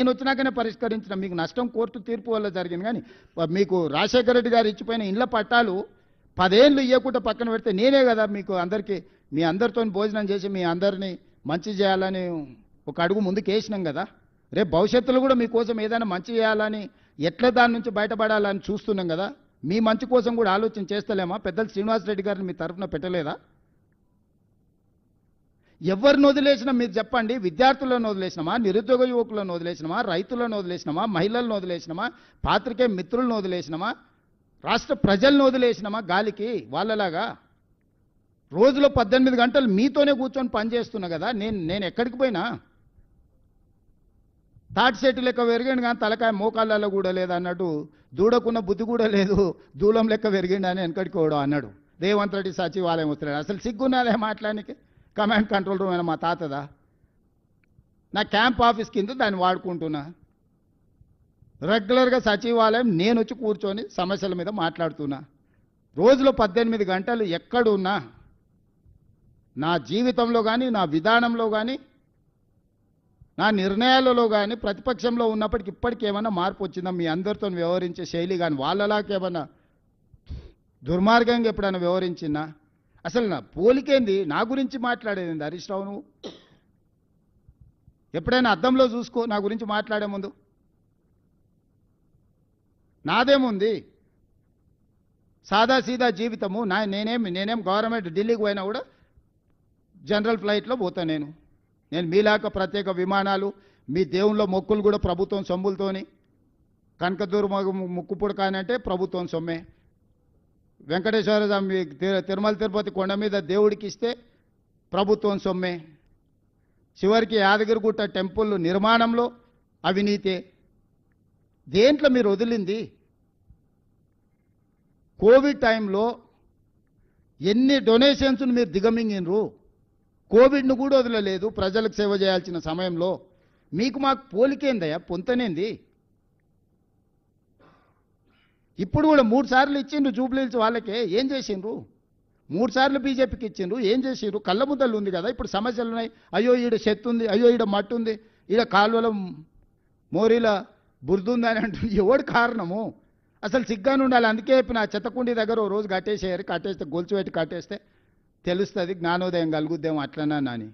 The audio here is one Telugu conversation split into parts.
నేను వచ్చినాకనే పరిష్కరించిన. మీకు నష్టం కోర్టు తీర్పు వల్ల జరిగింది. కానీ మీకు రాజశేఖర రెడ్డి గారు ఇచ్చిపోయిన ఇండ్ల పట్టాలు 10 ఏళ్ళు ఇవ్వకుండా పక్కన పెడితే నేనే కదా మీకు అందరికీ మీ అందరితో భోజనం చేసి మీ అందరినీ మంచి చేయాలని ఒక అడుగు ముందుకు వేసినాం కదా. రేపు భవిష్యత్తులో కూడా మీకోసం ఏదైనా మంచి చేయాలని ఎట్లా దాని నుంచి బయటపడాలని చూస్తున్నాం కదా. మీ మంచి కోసం కూడా ఆలోచన చేస్తలేమా? పెద్దలు శ్రీనివాసరెడ్డి గారిని మీ తరఫున పెట్టలేదా? ఎవరిని వదిలేసినా మీరు చెప్పండి. విద్యార్థులను వదిలేసినామా, నిరుద్యోగ యువకులను వదిలేసినామా, రైతులను వదిలేసినామా, మహిళలను వదిలేసినామా, పాత్రికే మిత్రులను వదిలేసినామా, రాష్ట్ర ప్రజలను వదిలేసినామా గాలికి వాళ్ళలాగా? రోజులో 18 గంటలు మీతోనే కూర్చొని పనిచేస్తున్నా కదా. నేను ఎక్కడికి పోయినా తాటి చెట్టు లెక్క పెరిగిండు కానీ తలకాయ మోకాళ్ళలో కూడా లేదు అన్నట్టు, దూడకున్న బుద్ధి కూడా లేదు దూలం లెక్క పెరిగిండు అని వెనకడికోవడం అన్నాడు. రేవంత్ రెడ్డి సచివాలయం వస్తున్నాడు. అసలు సిగ్గున్నదే మాట్లాడానికి? కమాండ్ కంట్రోల్ రూమ్ అయినా మా తాతదా? నా క్యాంప్ ఆఫీస్ కింద దాన్ని వాడుకుంటున్నా. రెగ్యులర్గా సచివాలయం నేను వచ్చి కూర్చొని సమస్యల మీద మాట్లాడుతున్నా. రోజులో 18 గంటలు ఎక్కడున్నా నా జీవితంలో కానీ, నా విధానంలో కానీ, నా నిర్ణయాలలో కానీ ప్రతిపక్షంలో ఉన్నప్పటికి ఇప్పటికి ఏమైనా మార్పు వచ్చిందా? మీ అందరితో వ్యవహరించే శైలి కానీ వాళ్ళలాకేమన్నా దుర్మార్గంగా ఎప్పుడైనా వ్యవహరించిందా? అసలు నా పోలికేంది? నా గురించి మాట్లాడేది హరీష్ రావు? నువ్వు ఎప్పుడైనా అద్దంలో చూసుకో నా గురించి మాట్లాడే ముందు. నాదేముంది? సాదా సీదా జీవితము. నేనేం గవర్నమెంట్ ఢిల్లీకి పోయినా కూడా జనరల్ ఫ్లైట్లో పోతా. నేను మీలాక ప్రత్యేక విమానాలు, మీ దేవుళ్ళ మొక్కులు కూడా ప్రభుత్వం సొమ్ములతోని. కనకదుర్గ ముక్కు పుడకానంటే ప్రభుత్వం సొమ్మే. వెంకటేశ్వర స్వామి తిరుమల తిరుపతి కొండ మీద దేవుడికి ఇస్తే ప్రభుత్వం సొమ్మే. చివరికి యాదగిరిగుట్ట టెంపుల్ నిర్మాణంలో అవినీతే. దేంట్లో మీరు వదిలింది? కోవిడ్ టైంలో ఎన్ని డొనేషన్స్ను మీరు దిగమింగినరు. కోవిడ్ను కూడా వదలలేదు ప్రజలకు సేవ చేయాల్సిన సమయంలో. మీకు మాకు పోలికేందయ్యా? పొంతనేంది? ఇప్పుడు కూడా 3 సార్లు ఇచ్చిండ్రు జూబ్లీహిల్స్ వాళ్ళకే. ఏం చేసిండ్రు? 3 సార్లు బీజేపీకి ఇచ్చిండ్రు. ఏం చేసిండ్రు? కళ్ళ ముద్దలు ఉంది కదా. ఇప్పుడు సమస్యలు ఉన్నాయి. అయ్యో ఈడ చెత్త ఉంది, అయ్యో ఈడ మట్టి ఉంది, ఈడ కాలువల మోరీల బురద ఉంది అని అంటుంది. ఎవడు కారణము? అసలు సిగ్గాను ఉండాలి. అందుకే నా చెత్తకుండి దగ్గర ఓ రోజు కట్టేసేయారు. కట్టేస్తే గొలుసు పెట్టి కట్టేస్తే తెలుస్తుంది, జ్ఞానోదయం కలుగుద్దేమో అట్లనా అని.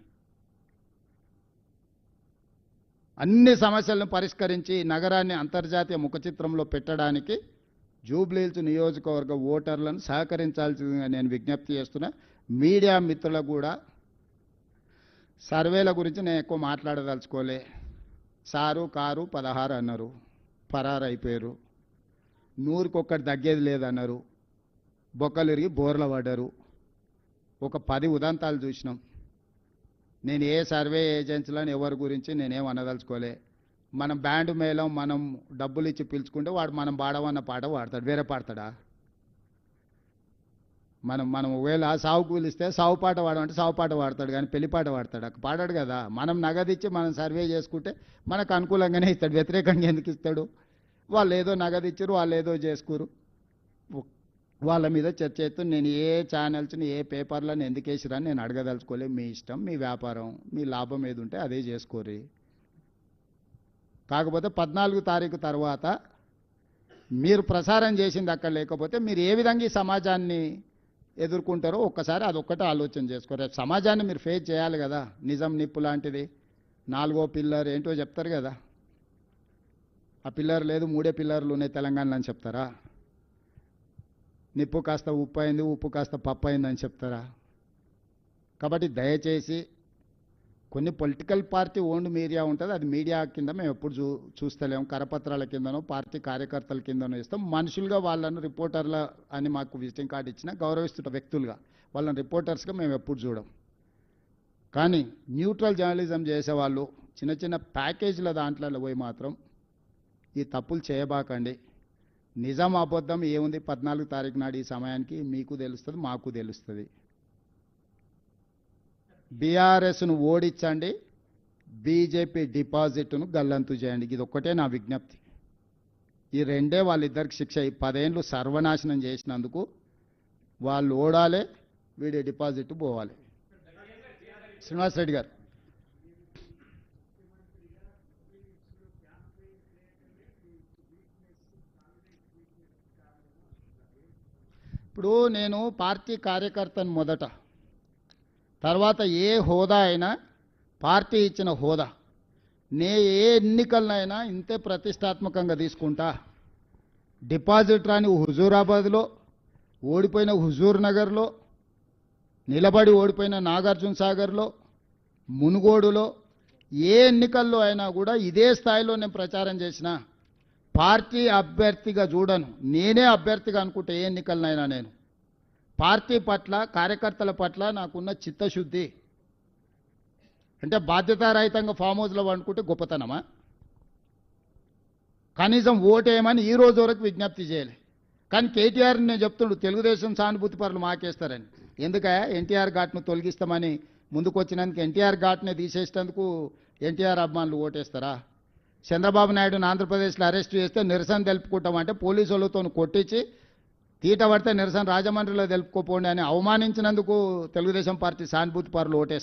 అన్ని సమస్యలను పరిష్కరించి నగరాన్ని అంతర్జాతీయ ముఖచిత్రంలో పెట్టడానికి జూబ్లీహిల్స్ నియోజకవర్గ ఓటర్లను సహకరించాల్సిందిగా నేను విజ్ఞప్తి చేస్తున్నా. మీడియా మిత్రులకు కూడా సర్వేల గురించి నేను ఎక్కువ మాట్లాడదలుచుకోలే. సారు కారు 16 అన్నారు, పరారు అయిపోయారు. 100కి ఒక్కటి తగ్గేది లేదన్నారు, బొక్కలు ఇరిగి బోర్ల పడ్డారు. ఒక 10 ఉదంతాలు చూసినాం. నేను ఏ సర్వే ఏజెన్సీలను ఎవరి గురించి నేనేం అనదలుచుకోలే. మనం బ్యాండ్ మేళం మనం డబ్బులు ఇచ్చి పిలుచుకుంటే వాడు మనం పాడవన్న పాట పాడతాడు, వేరే పాడతాడా? మనం ఒకవేళ సావు కూలిస్తే సావు పాట పాడమంటే సావు పాట పాడతాడు కానీ పెళ్లి పాట పాడతాడు? పాడాడు కదా. మనం నగదిచ్చి మనం సర్వే చేసుకుంటే మనకు అనుకూలంగానే ఇస్తాడు, వ్యతిరేకంగా ఎందుకు ఇస్తాడు? వాళ్ళు ఏదో నగదిచ్చారు, వాళ్ళు ఏదో చేసుకోరు, వాళ్ళ మీద చర్చ చేస్తూ నేను ఏ ఛానల్స్ని ఏ పేపర్లను ఎందుకు వేసిరని నేను అడగదలుచుకోలే. మీ ఇష్టం, మీ వ్యాపారం, మీ లాభం ఏది ఉంటే అదే చేసుకోరు. కాకపోతే 14 తారీఖు తర్వాత మీరు ప్రసారం చేసింది అక్కడ లేకపోతే మీరు ఏ విధంగా ఈ సమాజాన్ని ఎదుర్కొంటారో ఒక్కసారి అదొక్కటే ఆలోచన చేసుకోరు. సమాజాన్ని మీరు ఫేస్ చేయాలి కదా. నిజం నిప్పు లాంటిది 4వ పిల్లర్ ఏంటో చెప్తారు కదా. ఆ పిల్లర్ లేదు, 3 పిల్లర్లు ఉన్నాయి తెలంగాణలో అని చెప్తారా? నిప్పు కాస్త ఉప్పు అయింది, ఉప్పు కాస్త పప్పు అయిందని చెప్తారా? కాబట్టి దయచేసి కొన్ని పొలిటికల్ పార్టీ ఓన్డ్ మీడియా ఉంటుంది, అది మీడియా కింద మేము ఎప్పుడు చూస్తలేము. కరపత్రాల కిందనో పార్టీ కార్యకర్తల కిందనో ఇస్తాం. మనుషులుగా వాళ్ళను రిపోర్టర్ల అని మాకు విజిటింగ్ కార్డు ఇచ్చినా గౌరవిస్తున్న వ్యక్తులుగా వాళ్ళని రిపోర్టర్స్గా మేము ఎప్పుడు చూడం. కానీ న్యూట్రల్ జర్నలిజం చేసేవాళ్ళు చిన్న చిన్న ప్యాకేజీల దాంట్లో పోయి మాత్రం ఈ తప్పులు చేయబాకండి. నిజం అబద్ధం ఏముంది 14 తారీఖు నాడు ఈ సమయానికి మీకు తెలుస్తుంది, మాకు తెలుస్తుంది. బీఆర్ఎస్ను ఓడించండి, బీజేపీ డిపాజిట్ను గల్లంతు చేయండి. ఇది ఒక్కటే నా విజ్ఞప్తి. ఈ రెండే వాళ్ళిద్దరికి శిక్ష. ఈ 10 ఏళ్ళు సర్వనాశనం చేసినందుకు వాళ్ళు ఓడాలి, వీడి డిపాజిట్ పోవాలి. శ్రీనివాసరెడ్డి గారు ఇప్పుడు నేను పార్టీ కార్యకర్తను మొదట, తర్వాత ఏ హోదా అయినా పార్టీ ఇచ్చిన హోదా, నే ఏ ఎన్నికలనైనా ఇంతే ప్రతిష్టాత్మకంగా తీసుకుంటా. డిపాజిట్ రాని హుజూరాబాద్లో, ఓడిపోయిన హుజూర్ నగర్లో, నిలబడి ఓడిపోయిన నాగార్జున సాగర్లో, మునుగోడులో ఏ ఎన్నికల్లో అయినా కూడా ఇదే స్థాయిలో నేను ప్రచారం చేసిన. పార్టీ అభ్యర్థిగా చూడను, నేనే అభ్యర్థిగా అనుకుంటే ఏ ఎన్నికలనైనా నేను పార్టీ పట్ల, కార్యకర్తల పట్ల నాకున్న చిత్తశుద్ధి. అంటే బాధ్యతారహితంగా ఫామ్ హౌస్లో అనుకుంటే గొప్పతనమా? కనీసం ఓటేయమని ఈ రోజు వరకు విజ్ఞప్తి చేయాలి. కానీ కేటీఆర్ నేను చెప్తుండు తెలుగుదేశం సానుభూతి పరులు మాకేస్తారని. ఎందుక ఎన్టీఆర్ ఘాట్ను తొలగిస్తామని ముందుకు వచ్చినందుకు ఎన్టీఆర్ ఘాట్ని తీసేసేందుకు ఎన్టీఆర్ అభిమానులు ఓటేస్తారా? చంద్రబాబు నాయుడుని ఆంధ్రప్రదేశ్లో అరెస్ట్ చేస్తే నిరసన తెలుపుకుంటామంటే పోలీసు వాళ్ళతో కొట్టించి తీట పడితే నిరసన రాజమండ్రిలో తెలుపుకోపోండి అని అవమానించినందుకు తెలుగుదేశం పార్టీ సానుభూతి పరులు ఓటేస్తారు.